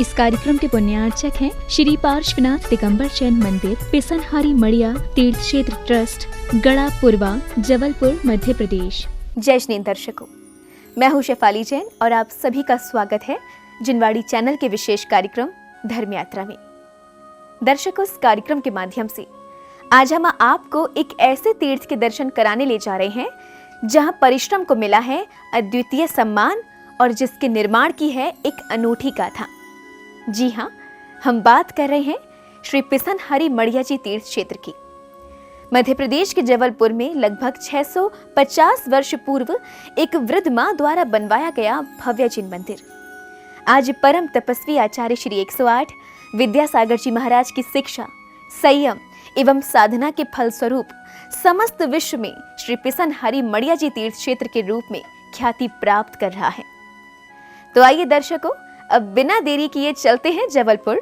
इस कार्यक्रम के पुण्यार्चक हैं श्री पार्श्वनाथ दिगंबर जैन मंदिर, पिसनहारी मड़िया तीर्थ क्षेत्र ट्रस्ट, गड़ा पुरवा, जबलपुर, मध्य प्रदेश। जय श्री दर्शकों, मैं हूँ शेफाली जैन और आप सभी का स्वागत है जिनवाड़ी चैनल के विशेष कार्यक्रम धर्म यात्रा में। दर्शकों, इस कार्यक्रम के माध्यम से आज हम आपको एक ऐसे तीर्थ के दर्शन कराने ले जा रहे हैं जहां परिश्रम को मिला है अद्वितीय सम्मान और जिसके निर्माण की है एक अनूठी गाथा। जी हाँ, हम बात कर रहे हैं श्री पिसनहारी मड़िया जी तीर्थ क्षेत्र की। मध्य प्रदेश के जबलपुर में लगभग 650 वर्ष पूर्व एक वृद्ध मां द्वारा बनवाया गया भव्य जिन मंदिर आज परम तपस्वी आचार्य श्री 108 विद्यासागर जी महाराज की शिक्षा, संयम एवं साधना के फलस्वरूप समस्त विश्व में श्री पिसनहारी मड़िया जी तीर्थ क्षेत्र के रूप में ख्याति प्राप्त कर रहा है। तो आइए दर्शकों, अब बिना देरी किए चलते हैं जबलपुर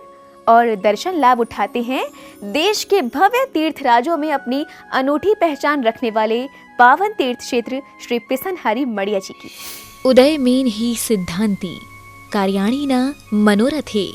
और दर्शन लाभ उठाते हैं देश के भव्य तीर्थ राज्यों में अपनी अनूठी पहचान रखने वाले पावन तीर्थ क्षेत्र श्री पिसनहारी मड़िया जी की। उदय मेन ही सिद्धांति कार्याणि न मनोरथे,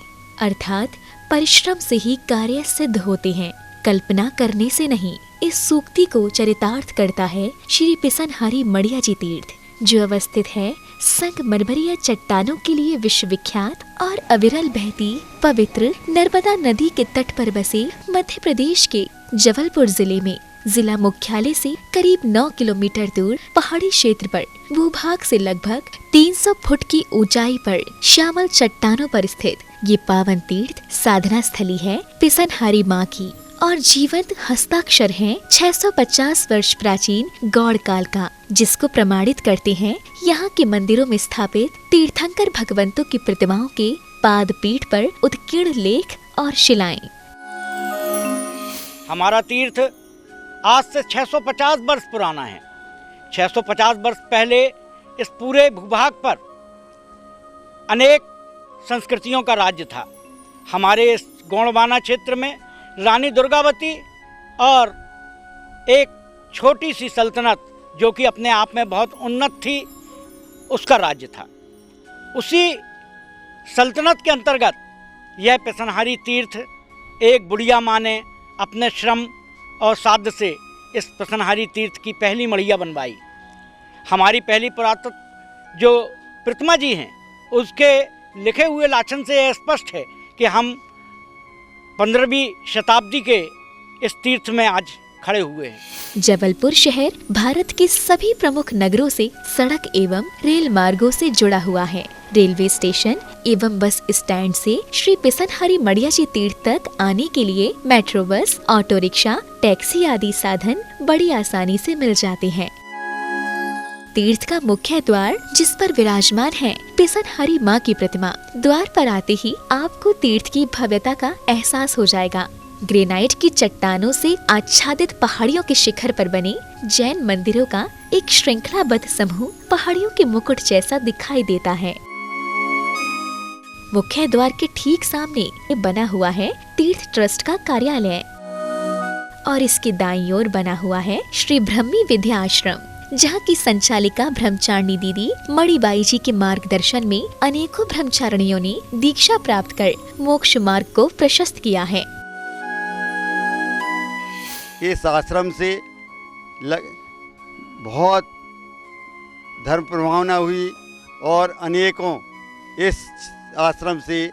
अर्थात परिश्रम से ही कार्य सिद्ध होते हैं, कल्पना करने से नहीं। इस सूक्ति को चरितार्थ करता है श्री पिसनहारी मड़िया जी तीर्थ, जो अवस्थित है संगमरमरिया चट्टानों के लिए विश्वविख्यात और अविरल बहती पवित्र नर्मदा नदी के तट पर बसे मध्य प्रदेश के जबलपुर जिले में जिला मुख्यालय से करीब 9 किलोमीटर दूर पहाड़ी क्षेत्र पर भूभाग से लगभग 300 फुट की ऊंचाई पर श्यामल चट्टानों पर स्थित ये पावन तीर्थ साधना स्थली है पिसनहारी माँ की और जीवंत हस्ताक्षर है 650 वर्ष प्राचीन गौड़ काल का, जिसको प्रमाणित करते हैं यहाँ के मंदिरों में स्थापित तीर्थंकर भगवंतों की प्रतिमाओं के पाद पीठ पर उत्कीर्ण लेख और शिलाएं। हमारा तीर्थ आज से 650 वर्ष पुराना है। 650 वर्ष पहले इस पूरे भूभाग पर अनेक संस्कृतियों का राज्य था। हमारे इस गोंडवाना क्षेत्र में रानी दुर्गावती और एक छोटी सी सल्तनत जो कि अपने आप में बहुत उन्नत थी, उसका राज्य था। उसी सल्तनत के अंतर्गत यह पिसनहारी तीर्थ एक बुढ़िया माँ ने अपने श्रम और साध्य से इस पिसनहारी तीर्थ की पहली मड़िया बनवाई। हमारी पहली पुरातत्व जो प्रतिमा जी हैं, उसके लिखे हुए लाछन से यह स्पष्ट है कि हम 15वीं शताब्दी के इस तीर्थ में आज खड़े हुए हैं। जबलपुर शहर भारत के सभी प्रमुख नगरों से सड़क एवं रेल मार्गों से जुड़ा हुआ है। रेलवे स्टेशन एवं बस स्टैंड से श्री पिसनहारी मड़िया जी तीर्थ तक आने के लिए metro bus, auto rickshaw, taxi आदि साधन बड़ी आसानी से मिल जाते हैं। तीर्थ का मुख्य द्वार जिस पर विराजमान है पिसनहारी माँ की प्रतिमा, द्वार पर आते ही आपको तीर्थ की भव्यता का एहसास हो जाएगा। ग्रेनाइट की चट्टानों से आच्छादित पहाड़ियों के शिखर पर बने जैन मंदिरों का एक श्रृंखलाबद्ध समूह पहाड़ियों के मुकुट जैसा दिखाई देता है। मुख्य द्वार के ठीक सामने बना हुआ है तीर्थ ट्रस्ट का कार्यालय और इसके दाईं ओर बना हुआ है श्री ब्रह्मी विद्या आश्रम, जहाँ की संचालिका ब्रह्मचारिणी दीदी मणिबाई जी के मार्गदर्शन में अनेकों ब्रह्मचारिणियों ने दीक्षा प्राप्त कर मोक्ष मार्ग को प्रशस्त किया है। इस आश्रम से बहुत धर्म प्रभावना हुई और अनेकों इस आश्रम से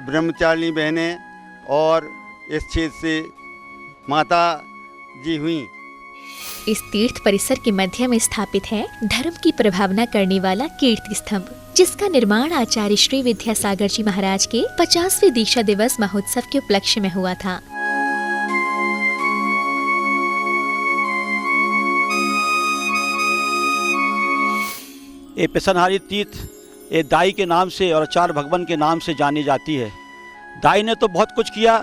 ब्रह्मचारिणी बहनें और इस क्षेत्र से माता जी हुई। इस तीर्थ परिसर के मध्य में स्थापित है धर्म की प्रभावना करने वाला कीर्ति स्तंभ, जिसका निर्माण आचार्य श्री विद्यासागर जी महाराज के 50वें दीक्षा दिवस महोत्सव के उपलक्ष्य में हुआ था। ये पिसनहारी तीर्थ ये दाई के नाम से और आचार्य भगवान के नाम से जानी जाती है। दाई ने तो बहुत कुछ किया,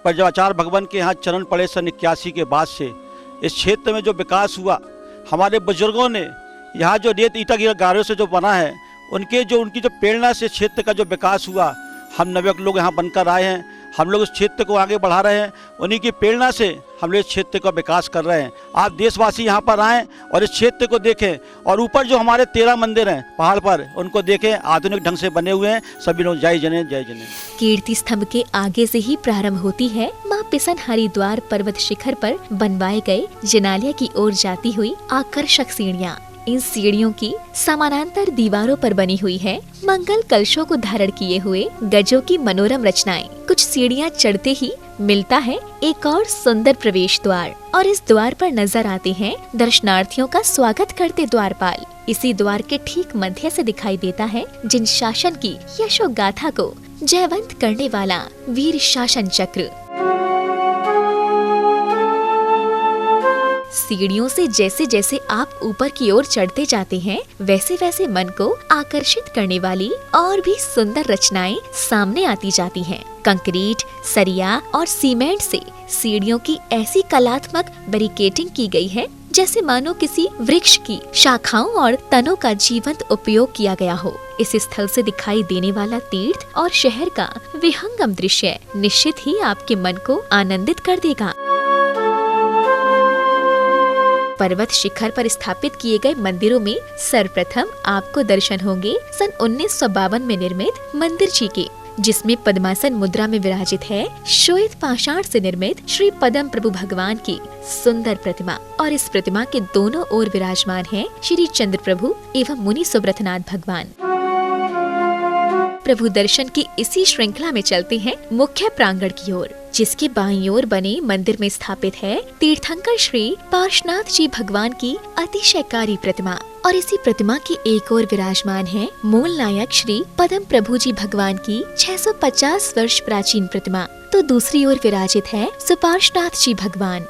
पर जब आचार्य भगवान के यहाँ चरण पड़े सन 81 के बाद से इस क्षेत्र में जो विकास हुआ, हमारे बुजुर्गों ने यहाँ जो रेत ईटा की गारों से जो बना है, उनकी जो प्रेरणा से क्षेत्र का जो विकास हुआ, हम नवयुवक लोग यहाँ बनकर आए हैं हम लोग इस क्षेत्र को आगे बढ़ा रहे हैं। उन्हीं की प्रेरणा से हम लोग इस क्षेत्र का विकास कर रहे हैं। आप देशवासी यहाँ पर आएँ और इस क्षेत्र को देखें, और ऊपर जो हमारे 13 मंदिर हैं पहाड़ पर, उनको देखें, आधुनिक ढंग से बने हुए हैं। सभी लोग जय जने जय जने। कीर्ति स्तंभ के आगे से ही प्रारंभ होती है माँ पिसन हरिद्वार पर्वत शिखर पर बनवाए गए जिनालय की ओर जाती हुई आकर्षक सीढ़ियाँ। इन सीढ़ियों की समानांतर दीवारों पर बनी हुई है मंगल कलशों को धारण किए हुए गजों की मनोरम रचनाएं। कुछ सीढ़ियां चढ़ते ही मिलता है एक और सुंदर प्रवेश द्वार, और इस द्वार पर नजर आते हैं दर्शनार्थियों का स्वागत करते द्वारपाल। इसी द्वार के ठीक मध्य से दिखाई देता है जिन शासन की यशो गाथा को जयवंत करने वाला वीर शासन चक्र। सीढ़ियों से जैसे जैसे आप ऊपर की ओर चढ़ते जाते हैं, वैसे वैसे मन को आकर्षित करने वाली और भी सुंदर रचनाएं सामने आती जाती हैं। कंक्रीट, सरिया और सीमेंट से सीढ़ियों की ऐसी कलात्मक बैरिकेडिंग की गई है जैसे मानो किसी वृक्ष की शाखाओं और तनों का जीवंत उपयोग किया गया हो। इस स्थल से दिखाई देने वाला तीर्थ और शहर का विहंगम दृश्य निश्चित ही आपके मन को आनंदित कर देगा। पर्वत शिखर पर स्थापित किए गए मंदिरों में सर्वप्रथम आपको दर्शन होंगे सन 1952 में निर्मित मंदिर जी के, जिसमें पद्मासन मुद्रा में विराजित है श्वेत पाषाण से निर्मित श्री पद्म प्रभु भगवान की सुंदर प्रतिमा, और इस प्रतिमा के दोनों ओर विराजमान है श्री चंद्र प्रभु एवं मुनि सुब्रतनाथ भगवान। प्रभु दर्शन की इसी श्रृंखला में चलते हैं मुख्य प्रांगण की ओर, जिसके बाईं ओर बने मंदिर में स्थापित है तीर्थंकर श्री पार्श्वनाथ जी भगवान की अतिशयकारी प्रतिमा, और इसी प्रतिमा की एक ओर विराजमान है मूल नायक श्री पद्म प्रभु जी भगवान की 650 वर्ष प्राचीन प्रतिमा, तो दूसरी ओर विराजित है सुपार्श्वनाथ जी भगवान।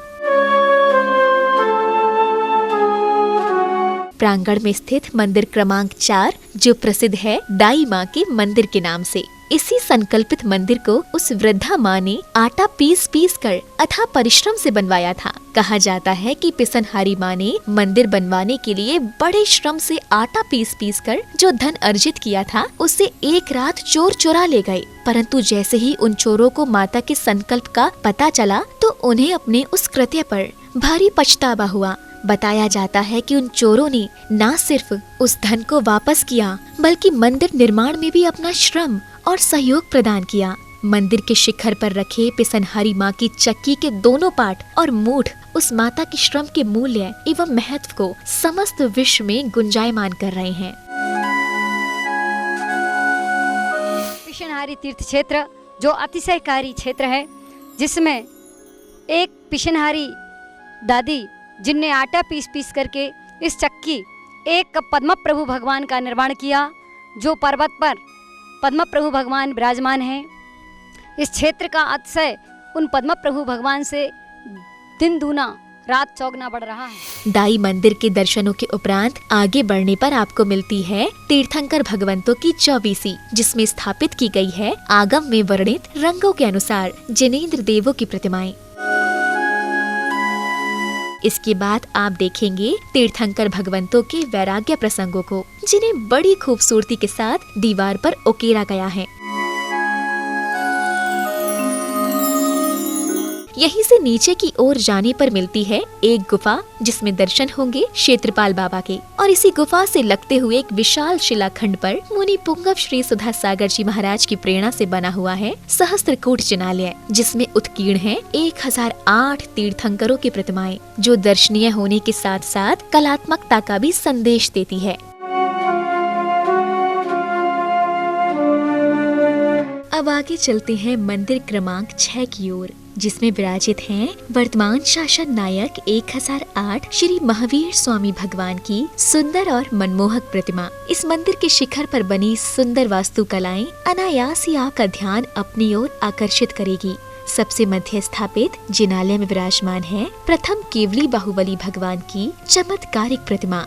प्रांगण में स्थित मंदिर क्रमांक 4, जो प्रसिद्ध है दाई माँ के मंदिर के नाम से, इसी संकल्पित मंदिर को उस वृद्धा माँ ने आटा पीस पीस कर अथाह परिश्रम से बनवाया था। कहा जाता है कि पिसनहारी माँ ने मंदिर बनवाने के लिए बड़े श्रम से आटा पीस पीस कर जो धन अर्जित किया था, उससे एक रात चोर चुरा ले गए। परंतु जैसे ही उन चोरों को माता के संकल्प का पता चला, तो उन्हें अपने उस कृत्य पर भारी पछतावा हुआ। बताया जाता है कि उन चोरों ने न सिर्फ उस धन को वापस किया, बल्कि मंदिर निर्माण में भी अपना श्रम और सहयोग प्रदान किया। मंदिर के शिखर पर रखे पिसनहारी माँ की चक्की के दोनों पाट और मूठ उस माता के श्रम के मूल्य एवं महत्व को समस्त विश्व में गुंजायमान कर रहे हैं। पिशनहारी तीर्थ क्षेत्र जो अतिशयकारी क्षेत्र है, जिसमें एक पिशनहारी दादी जिनने आटा पीस पीस करके इस चक्की एक पद्म प्रभु भगवान का निर्माण किया, जो पर्वत पर पद्म प्रभु भगवान विराजमान हैं। इस क्षेत्र का अतिशय उन पद्म प्रभु भगवान से दिन दूना रात चौगुना बढ़ रहा है। दाई मंदिर के दर्शनों के उपरांत आगे बढ़ने पर आपको मिलती है तीर्थंकर भगवंतों की चौबीसी, जिसमें स्थापित की गई है आगम में वर्णित रंगों के अनुसार जिनेंद्र देवों की प्रतिमाएं। इसके बाद आप देखेंगे तीर्थंकर भगवंतों के वैराग्य प्रसंगों को, जिन्हें बड़ी खूबसूरती के साथ दीवार पर उकेरा गया है। यहीं से नीचे की ओर जाने पर मिलती है एक गुफा, जिसमें दर्शन होंगे क्षेत्रपाल बाबा के, और इसी गुफा से लगते हुए एक विशाल शिलाखंड पर मुनि पुंगव श्री सुधा सागर जी महाराज की प्रेरणा से बना हुआ है सहस्त्रकूट जिनालय, जिसमें उत्कीर्ण है 1008 तीर्थंकरों की प्रतिमाएं, जो दर्शनीय होने के साथ साथ कलात्मकता का भी संदेश देती है। अब आगे चलते हैं मंदिर क्रमांक 6 की ओर, जिसमें विराजित हैं वर्तमान शासन नायक 1008 श्री महावीर स्वामी भगवान की सुंदर और मनमोहक प्रतिमा। इस मंदिर के शिखर पर बनी सुंदर वास्तुकलाएं अनायास ही आपका ध्यान अपनी ओर आकर्षित करेगी। सबसे मध्य स्थापित जिनालय में विराजमान है प्रथम केवली बाहुबली भगवान की चमत्कारिक प्रतिमा।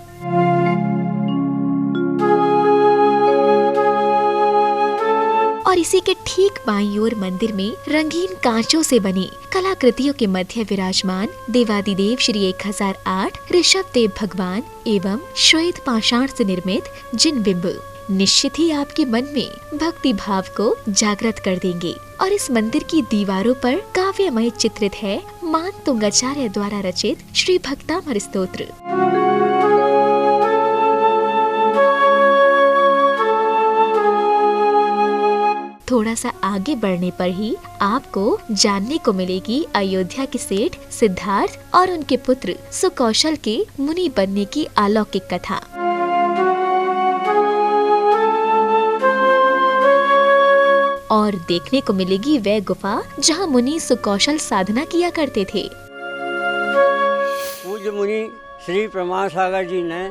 और और इसी के ठीक बाईं ओर मंदिर में रंगीन कांचों से बनी कलाकृतियों के मध्य विराजमान देवादिदेव श्री 1008 ऋषभ देव भगवान एवं श्वेत पाषाण से निर्मित जिन बिंब निश्चित ही आपके मन में भक्ति भाव को जागृत कर देंगे। और इस मंदिर की दीवारों पर काव्यमय चित्रित है मान तुंगाचार्य द्वारा रचित श्री भक्तामर स्तोत्र। थोड़ा सा आगे बढ़ने पर ही आपको जानने को मिलेगी अयोध्या के सेठ सिद्धार्थ और उनके पुत्र सुकौशल के मुनि बनने की अलौकिक कथा। और देखने को मिलेगी वह गुफा जहां मुनि सुकौशल साधना किया करते थे। पूज्य मुनि श्री प्रमाण सागर जी ने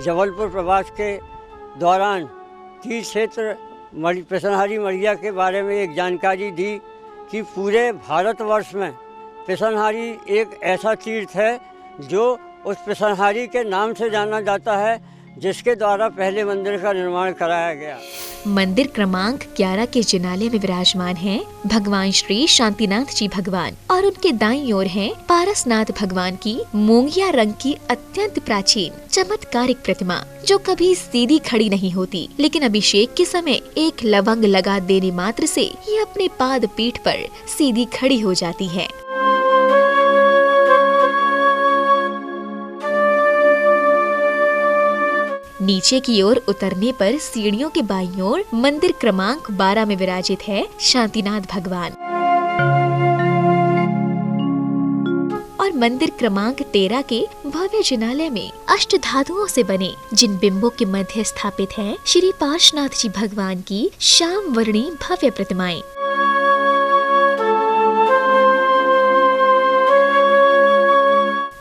जबलपुर प्रवास के दौरान तीर्थ क्षेत्र पिसनहारी मढ़िया के बारे में एक जानकारी दी कि पूरे भारतवर्ष में पिसनहारी एक ऐसा तीर्थ है जो उस पिसनहारी के नाम से जाना जाता है, जिसके द्वारा पहले मंदिर का निर्माण कराया गया। मंदिर क्रमांक 11 के जिनालय में विराजमान हैं भगवान श्री शांतिनाथ जी भगवान और उनके दाईं ओर हैं पारसनाथ भगवान की मूंगिया रंग की अत्यंत प्राचीन चमत्कारिक प्रतिमा, जो कभी सीधी खड़ी नहीं होती, लेकिन अभिषेक के समय एक लवंग लगा देने मात्र से ये अपने पाद पीठ पर सीधी खड़ी हो जाती है। नीचे की ओर उतरने पर सीढ़ियों के बाईं ओर मंदिर क्रमांक 12 में विराजित है शांतिनाथ भगवान और मंदिर क्रमांक 13 के भव्य जिनालय में अष्ट धातुओं से बने जिन बिंबों के मध्य स्थापित हैं श्री पार्श्वनाथ जी भगवान की श्याम वर्णी भव्य प्रतिमाएं।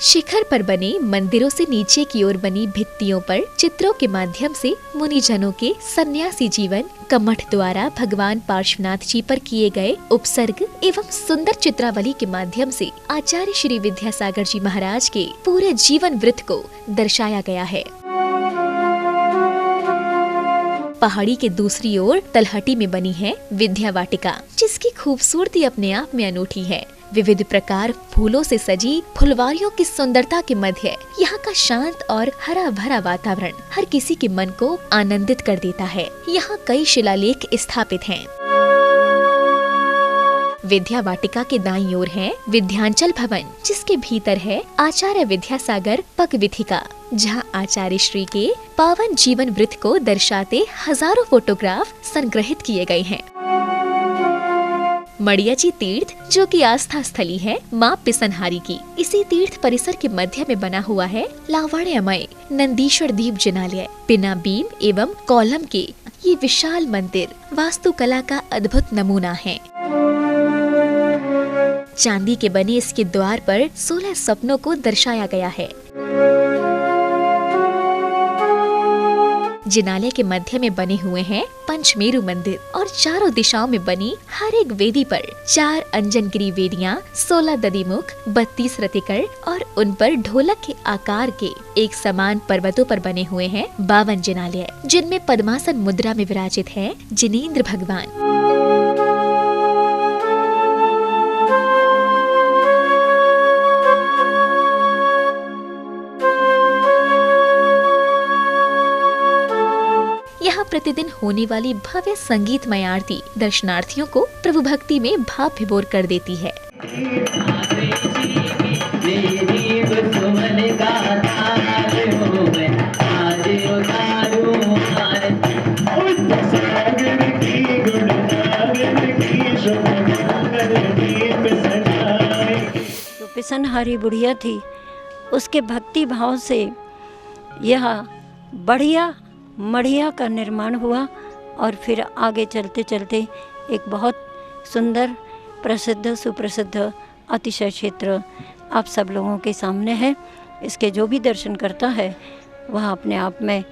शिखर पर बने मंदिरों से नीचे की ओर बनी भित्तियों पर चित्रों के माध्यम से मुनिजनों के सन्यासी जीवन कमठ द्वारा भगवान पार्श्वनाथ जी पर किए गए उपसर्ग एवं सुंदर चित्रावली के माध्यम से आचार्य श्री विद्यासागर जी महाराज के पूरे जीवन वृत्त को दर्शाया गया है। पहाड़ी के दूसरी ओर तलहटी में बनी है विद्या वाटिका, जिसकी खूबसूरती अपने आप में अनूठी है। विविध प्रकार फूलों से सजी फुलवारियों की सुंदरता के मध्य यहाँ का शांत और हरा भरा वातावरण हर किसी के मन को आनंदित कर देता है। यहाँ कई शिलालेख स्थापित हैं। विद्या वाटिका के दाईं ओर है विद्यांचल भवन, जिसके भीतर है आचार्य विद्यासागर पग विथिका, जहां आचार्य श्री के पावन जीवन वृत्त को दर्शाते हजारों फोटोग्राफ संग्रहित किए गए हैं। मड़िया जी तीर्थ, जो कि आस्था स्थली है माँ पिसनहारी की, इसी तीर्थ परिसर के मध्य में बना हुआ है लावण्यमय नंदीश्वर दीप जिनालय। बिना बीम एवं कॉलम के ये विशाल मंदिर वास्तुकला का अद्भुत नमूना है। चांदी के बने इसके द्वार पर 16 सपनों को दर्शाया गया है। जिनालय के मध्य में बने हुए हैं पंचमेरु मंदिर और चारों दिशाओं में बनी हर एक वेदी पर 4 अंजनगिरी वेदियाँ, 16 दधिमुख, 32 रतिकर और उन पर ढोलक के आकार के एक समान पर्वतों पर बने हुए हैं 52 जिनालय, जिनमें पद्मासन मुद्रा में विराजित है जिनेंद्र भगवान। यहाँ प्रतिदिन होने वाली भव्य संगीतमय आरती दर्शनार्थियों को प्रभु भक्ति में भाव विभोर कर देती है। जो पिसनहारी बुढ़िया थी, उसके भक्ति भाव से यह बढ़िया मढ़िया का निर्माण हुआ और फिर आगे चलते चलते एक बहुत सुंदर प्रसिद्ध सुप्रसिद्ध अतिशय क्षेत्र आप सब लोगों के सामने है। इसके जो भी दर्शन करता है वह अपने आप में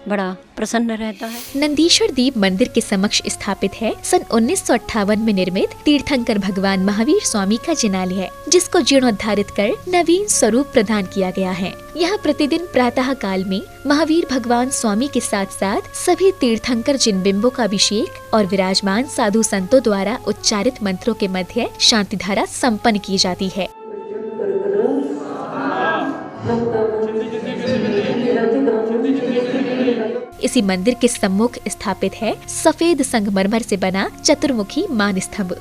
बड़ा प्रसन्न रहता है। नंदीश्वर दीप मंदिर के समक्ष स्थापित है सन 1958 में निर्मित तीर्थंकर भगवान महावीर स्वामी का जिनालय, जिसको जीर्णोद्धारित कर नवीन स्वरूप प्रदान किया गया है। यहाँ प्रतिदिन प्रातः काल में महावीर भगवान स्वामी के साथ साथ सभी तीर्थंकर जिन बिंबों का अभिषेक और विराजमान साधु संतों द्वारा उच्चारित मंत्रों के मध्य शांति धारा संपन्न की जाती है। इसी मंदिर के सम्मुख स्थापित है सफेद संगमरमर से बना चतुर्मुखी मान स्तंभ।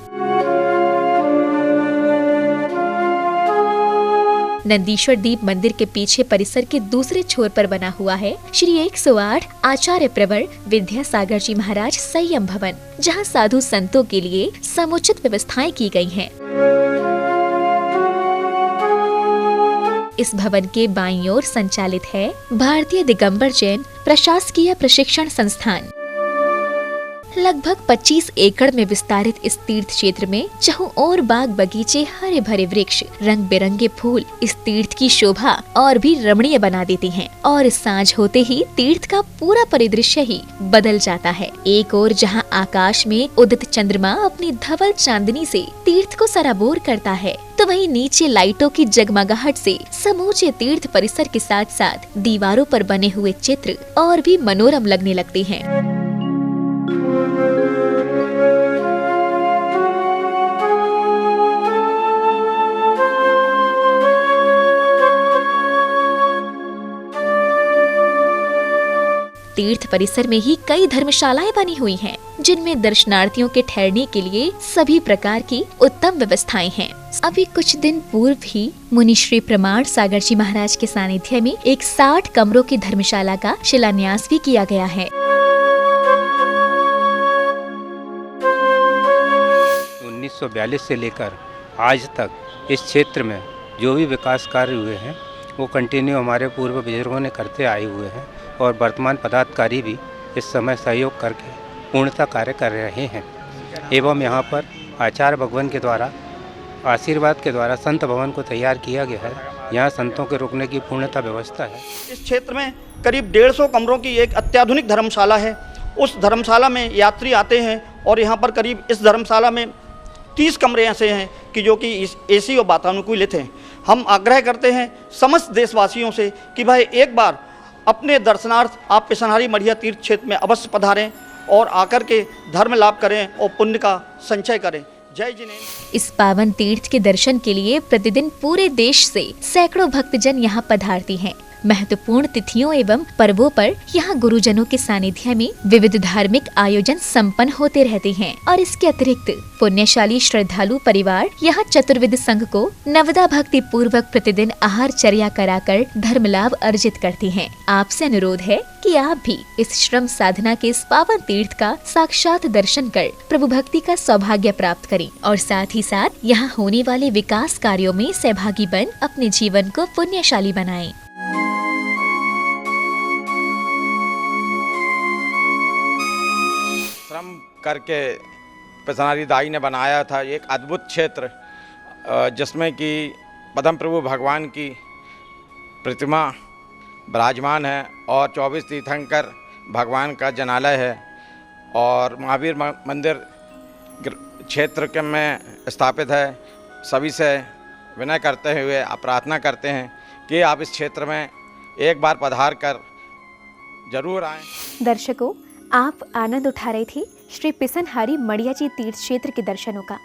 नंदीश्वर दीप मंदिर के पीछे परिसर के दूसरे छोर पर बना हुआ है श्री 108 आचार्य प्रवर विद्यासागर जी महाराज संयम भवन, जहां साधु संतों के लिए समुचित व्यवस्थाएं की गई हैं। इस भवन के बाईं ओर संचालित है भारतीय दिगंबर जैन प्रशासकीय प्रशिक्षण संस्थान। लगभग 25 एकड़ में विस्तारित इस तीर्थ क्षेत्र में चहुं ओर बाग बगीचे, हरे भरे वृक्ष, रंग बिरंगे फूल इस तीर्थ की शोभा और भी रमणीय बना देती हैं। और सांझ होते ही तीर्थ का पूरा परिदृश्य ही बदल जाता है। एक ओर जहां आकाश में उदित चंद्रमा अपनी धवल चांदनी से तीर्थ को सराबोर करता है, तो वहीं नीचे लाइटों की जगमगाहट से समूचे तीर्थ परिसर के साथ साथ दीवारों पर बने हुए चित्र और भी मनोरम लगने लगते हैं। तीर्थ परिसर में ही कई धर्मशालाएं बनी हुई हैं, जिनमें दर्शनार्थियों के ठहरने के लिए सभी प्रकार की उत्तम व्यवस्थाएं हैं। अभी कुछ दिन पूर्व ही मुनि श्री प्रमाण सागर जी महाराज के सानिध्य में एक 60 कमरों की धर्मशाला का शिलान्यास भी किया गया है। 1942 से लेकर आज तक इस क्षेत्र में जो भी विकास कार्य हुए हैं वो कंटिन्यू हमारे पूर्व बुजुर्गों ने करते आए हुए हैं और वर्तमान पदाधिकारी भी इस समय सहयोग करके पूर्णतः कार्य कर रहे हैं। एवं यहाँ पर आचार्य भगवान के द्वारा आशीर्वाद के द्वारा संत भवन को तैयार किया गया है। यहाँ संतों के रुकने की पूर्णतः व्यवस्था है। इस क्षेत्र में करीब 150 कमरों की एक अत्याधुनिक धर्मशाला है। उस धर्मशाला में यात्री आते हैं और यहाँ पर करीब इस धर्मशाला में 30 कमरे ऐसे हैं कि जो कि एसी और वातानुकूलित हैं। हम आग्रह करते हैं समस्त देशवासियों से कि भाई एक बार अपने दर्शनार्थ आप पिसनहारी मढ़िया तीर्थ क्षेत्र में अवश्य पधारें और आकर के धर्म लाभ करें और पुण्य का संचय करें। जय जिनेन्द्र। इस पावन तीर्थ के दर्शन के लिए प्रतिदिन पूरे देश से सैकड़ों भक्तजन यहाँ पधारते हैं। महत्वपूर्ण तिथियों एवं पर्वों पर यहाँ गुरुजनों के सानिध्य में विविध धार्मिक आयोजन संपन्न होते रहते हैं। और इसके अतिरिक्त पुण्यशाली श्रद्धालु परिवार यहाँ चतुर्विद संघ को नवदा भक्ति पूर्वक प्रतिदिन आहार चर्या कराकर धर्म लाभ अर्जित करते हैं। आपसे अनुरोध है कि आप भी इस श्रम साधना के इस पावन तीर्थ का साक्षात दर्शन कर प्रभु भक्ति का सौभाग्य प्राप्त करें और साथ ही साथ यहाँ होने वाले विकास कार्यों में सहभागी बन अपने जीवन को पुण्यशाली बनाएं। श्रम करके पिसनहारी दाई ने बनाया था एक अद्भुत क्षेत्र, जिसमें कि पद्म प्रभु भगवान की प्रतिमा विराजमान है और 24 तीर्थंकर भगवान का जनालय है और महावीर मंदिर क्षेत्र के में स्थापित है। सभी से विनय करते हुए प्रार्थना करते हैं कि आप इस क्षेत्र में एक बार पधार कर जरूर आएं। दर्शकों, आप आनंद उठा रहे थे श्री पिसनहारी मढ़िया जी तीर्थ क्षेत्र के दर्शनों का।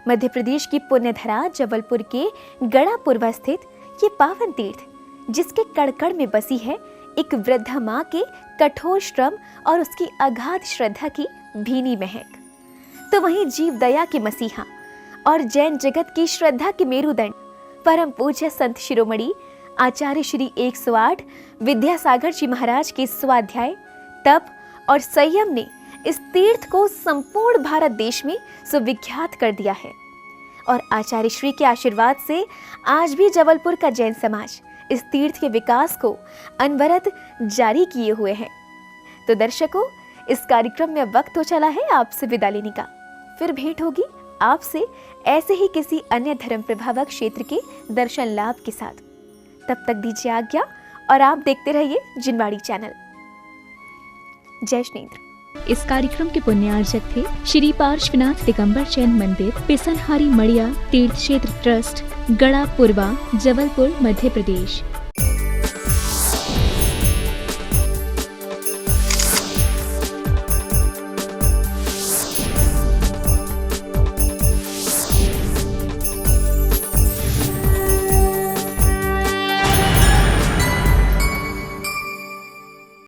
मध्य प्रदेश की पुण्यधरा जबलपुर के गढ़ापुरवा स्थित ये पावन तीर्थ, जिसके कड़कड़ में बसी है एक वृद्धा माँ के कठोर श्रम और उसकी अगाध श्रद्धा की भीनी महक, तो वहीं जीव दया के मसीहा और जैन जगत की श्रद्धा के मेरुदंड परम पूज्य संत शिरोमणि आचार्य श्री 108 विद्यासागर जी महाराज के स्वाध्याय, तप और संयम ने इस तीर्थ को संपूर्ण भारत देश में सुविख्यात कर दिया है। और आचार्य श्री के आशीर्वाद से आज भी जबलपुर का जैन समाज इस तीर्थ के विकास को अनवरत जारी किए हुए है। तो दर्शकों, इस कार्यक्रम में वक्त हो चला है आपसे विदा लेने का। फिर भेंट होगी आपसे ऐसे ही किसी अन्य धर्म प्रभावक क्षेत्र के दर्शन लाभ के साथ। तब तक दीजिए आज्ञा और आप देखते रहिए जिनवाड़ी चैनल। जय श्रीन्द्र। इस कार्यक्रम के पुण्यार्जक थे श्री पार्श्वनाथ दिगंबर जैन मंदिर, पिसनहारी मड़िया तीर्थ क्षेत्र ट्रस्ट, गड़ा पूर्वा, जबलपुर, मध्य प्रदेश।